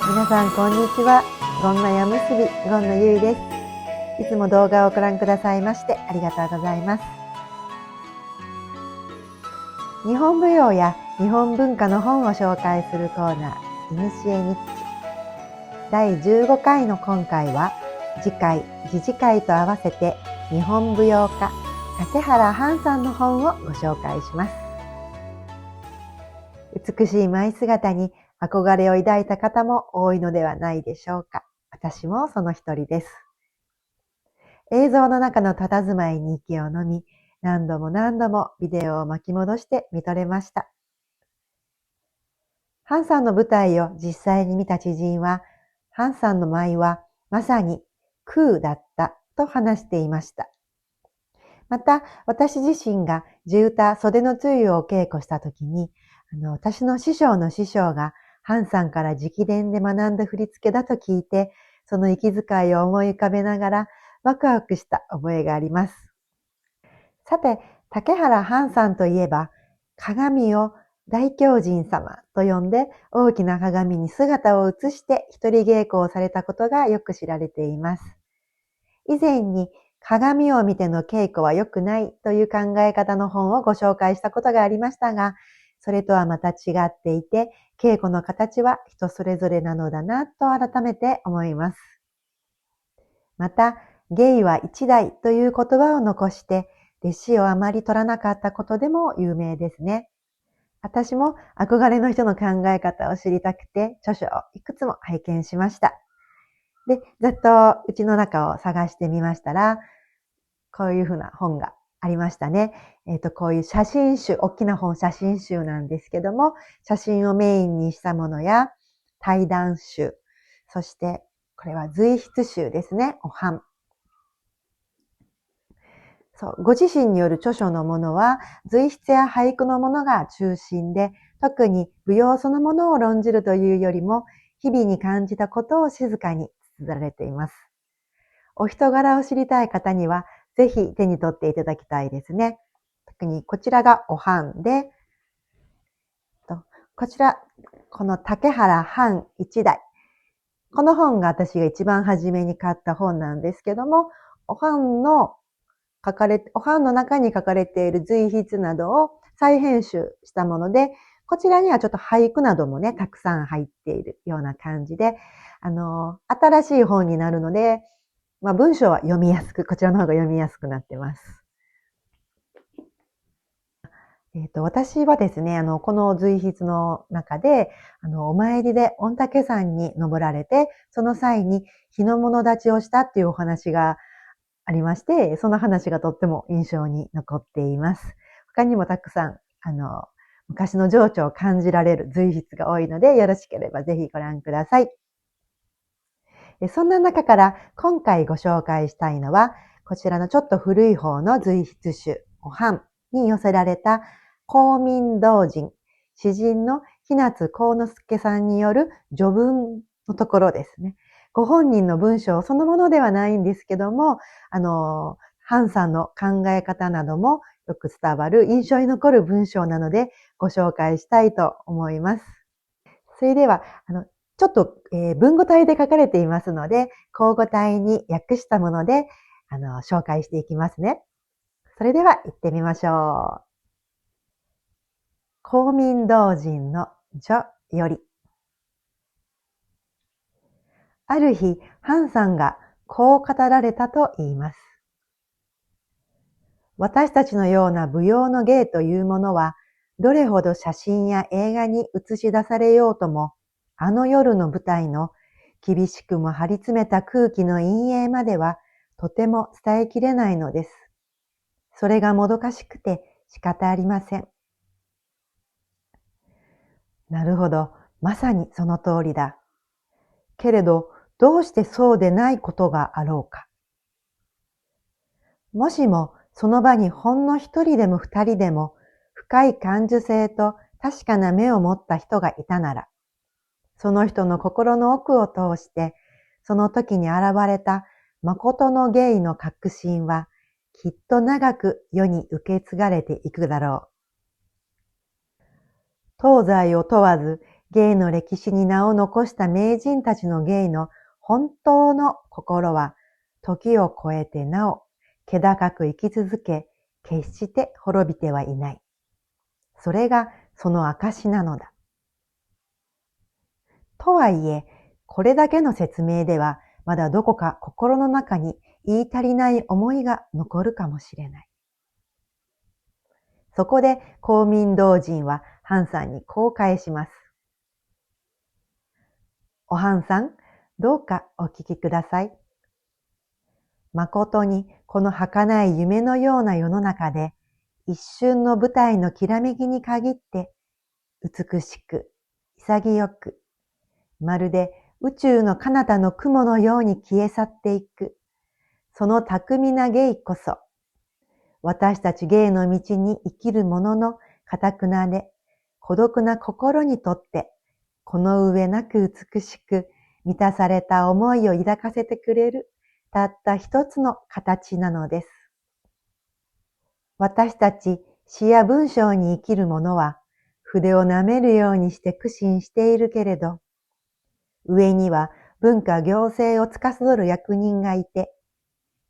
皆さんこんにちは。ゴンナやむすびゴンナゆいです。いつも動画をご覧くださいましてありがとうございます。日本舞踊や日本文化の本を紹介するコーナー、いにしえ日記第15回の今回は、次回、次次回と合わせて日本舞踊家竹原範さんの本をご紹介します。美しい舞姿に憧れを抱いた方も多いのではないでしょうか。私もその一人です。映像の中の佇まいに息を飲み、何度も何度もビデオを巻き戻して見とれました。ハンさんの舞台を実際に見た知人は、ハンさんの舞はまさに空だったと話していました。また、私自身が地唄袖の露をお稽古したときに、私の師匠の師匠がハンさんから直伝で学んだ振り付けだと聞いて、その息遣いを思い浮かべながらワクワクした覚えがあります。さて、竹原ハンさんといえば、鏡を大狂人様と呼んで大きな鏡に姿を映して一人稽古をされたことがよく知られています。以前に鏡を見ての稽古は良くないという考え方の本をご紹介したことがありましたが、それとはまた違っていて、稽古の形は人それぞれなのだなと改めて思います。また、芸は一代という言葉を残して、弟子をあまり取らなかったことでも有名ですね。私も憧れの人の考え方を知りたくて、著書をいくつも拝見しました。で、ざっとうちの中を探してみましたら、こういうふうな本がありましたね。こういう写真集、大きな本写真集なんですけども、写真をメインにしたものや、対談集、そして、これは随筆集ですね、お版。そう、ご自身による著書のものは、随筆や俳句のものが中心で、特に舞踊そのものを論じるというよりも、日々に感じたことを静かに綴られています。お人柄を知りたい方には、ぜひ手に取っていただきたいですね。特にこちらがお版で、こちら、この竹原範一代。この本が私が一番初めに買った本なんですけども、お版の中に書かれている随筆などを再編集したもので、こちらにはちょっと俳句などもね、たくさん入っているような感じで、新しい本になるので、文章は読みやすく、こちらの方が読みやすくなってます。私はですね、この随筆の中で、お参りで御嶽山に登られて、その際に日の物立ちをしたっていうお話がありまして、その話がとっても印象に残っています。他にもたくさん、昔の情緒を感じられる随筆が多いので、よろしければぜひご覧ください。そんな中から今回ご紹介したいのは、こちらのちょっと古い方の随筆集、お版に寄せられた公民同人、詩人の日夏幸之助さんによる序文のところですね。ご本人の文章そのものではないんですけども、ハンさんの考え方などもよく伝わる印象に残る文章なのでご紹介したいと思います。それでは、ちょっと、文語体で書かれていますので、口語体に訳したもので、紹介していきますね。それでは行ってみましょう。公民同人の序より。ある日、ハンさんがこう語られたと言います。私たちのような舞踊の芸というものは、どれほど写真や映画に映し出されようとも、あの夜の舞台の厳しくも張り詰めた空気の陰影まではとても伝えきれないのです。それがもどかしくて仕方ありません。なるほど、まさにその通りだ。けれど、どうしてそうでないことがあろうか。もしもその場にほんの一人でも二人でも深い感受性と確かな目を持った人がいたなら、その人の心の奥を通して、その時に現れた誠の芸の確信は、きっと長く世に受け継がれていくだろう。東西を問わず、芸の歴史に名を残した名人たちの芸の本当の心は、時を超えてなお、気高く生き続け、決して滅びてはいない。それがその証なのだ。とはいえ、これだけの説明では、まだどこか心の中に言い足りない思いが残るかもしれない。そこで公民同人はハンさんにこう返します。おハンさん、どうかお聞きください。誠にこの儚い夢のような世の中で、一瞬の舞台のきらめきに限って、美しく、潔く、まるで宇宙の彼方の雲のように消え去っていく、その巧みな芸こそ、私たち芸の道に生きる者の堅くなで、孤独な心にとって、この上なく美しく満たされた思いを抱かせてくれる、たった一つの形なのです。私たち詩や文章に生きる者は、筆を舐めるようにして苦心しているけれど、上には文化行政を司る役人がいて、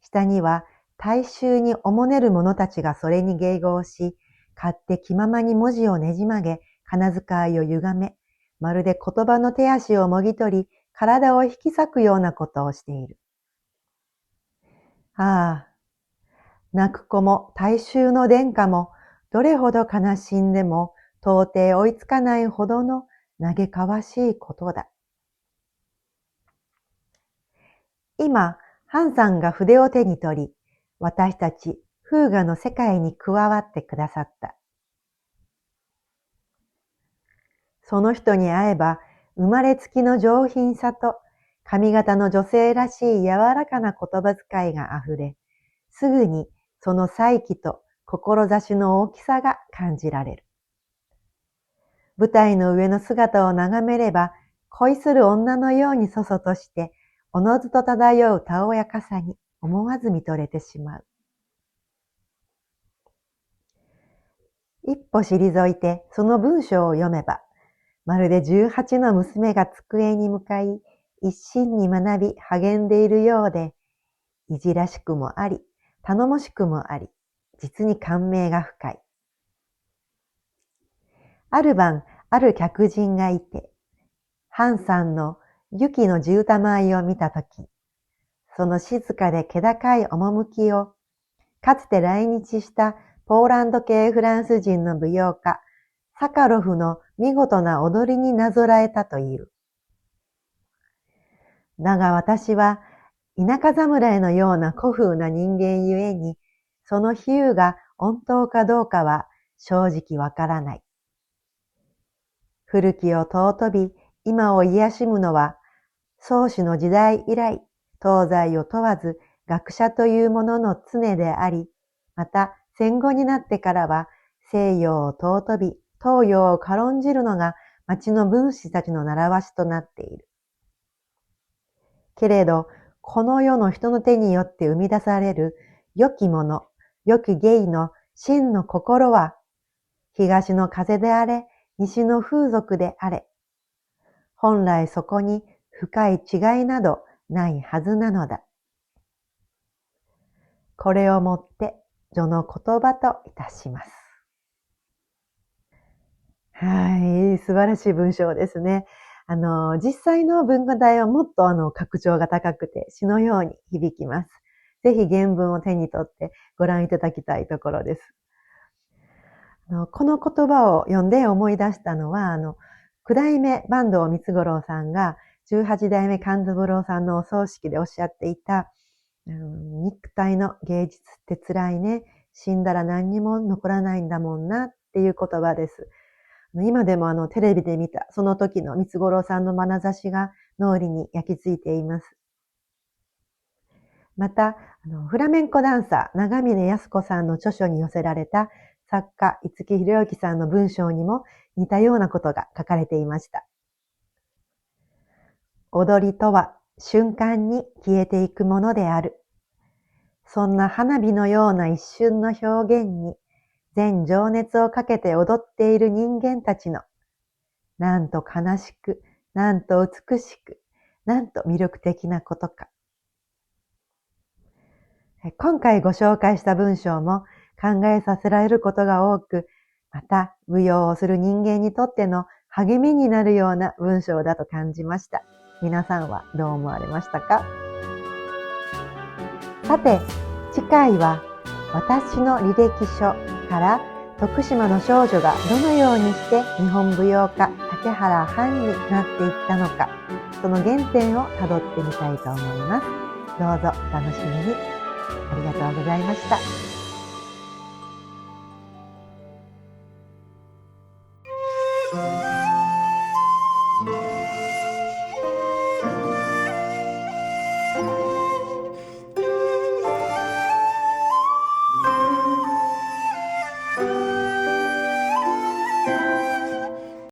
下には大衆におもねる者たちがそれに迎合し、勝手気ままに文字をねじ曲げ、金遣いを歪め、まるで言葉の手足をもぎ取り、体を引き裂くようなことをしている。ああ、泣く子も大衆の殿下も、どれほど悲しんでも、到底追いつかないほどの嘆かわしいことだ。今、ハンさんが筆を手に取り、私たち風雅の世界に加わってくださった。その人に会えば、生まれつきの上品さと、髪型の女性らしい柔らかな言葉遣いがあふれ、すぐにその才気と志の大きさが感じられる。舞台の上の姿を眺めれば、恋する女のようにそそとして、おのずと漂うたおやかさに思わず見とれてしまう。一歩退いてその文章を読めば、まるで18の娘が机に向かい、一心に学び励んでいるようで、いじらしくもあり、頼もしくもあり、実に感銘が深い。ある晩、ある客人がいて、ハンさんの雪の地歌舞を見たとき、その静かで気高い趣を、かつて来日したポーランド系フランス人の舞踊家、サカロフの見事な踊りになぞらえたという。だが私は、田舎侍のような古風な人間ゆえに、その比喩が本当かどうかは正直わからない。古きを尊び、今を癒しむのは、創始の時代以来、東西を問わず学者というものの常であり、また戦後になってからは西洋を尊び、東洋を軽んじるのが町の文士たちの習わしとなっている。けれど、この世の人の手によって生み出される良きもの、良き芸の真の心は、東の風であれ、西の風俗であれ、本来そこに深い違いなどないはずなのだ。これをもって序の言葉といたします。はい、素晴らしい文章ですね。実際の文化題はもっと格調が高くて詩のように響きます。ぜひ原文を手に取ってご覧いただきたいところです。この言葉を読んで思い出したのは、九代目坂東三五郎さんが18代目勘三郎さんのお葬式でおっしゃっていた、肉体の芸術って辛いね。死んだら何にも残らないんだもんなっていう言葉です。今でもテレビで見たその時の三五郎さんの眼差しが脳裏に焼き付いています。また、フラメンコダンサー長峰靖子さんの著書に寄せられた作家五木ひろゆきさんの文章にも似たようなことが書かれていました。踊りとは瞬間に消えていくものである。そんな花火のような一瞬の表現に全情熱をかけて踊っている人間たちのなんと悲しく、なんと美しく、なんと魅力的なことか。今回ご紹介した文章も考えさせられることが多く、また舞踊をする人間にとっての励みになるような文章だと感じました。皆さんはどう思われましたか？さて、次回は私の履歴書から徳島の少女がどのようにして日本舞踊家竹原藩になっていったのか、その原点をたどってみたいと思います。どうぞお楽しみに。ありがとうございました。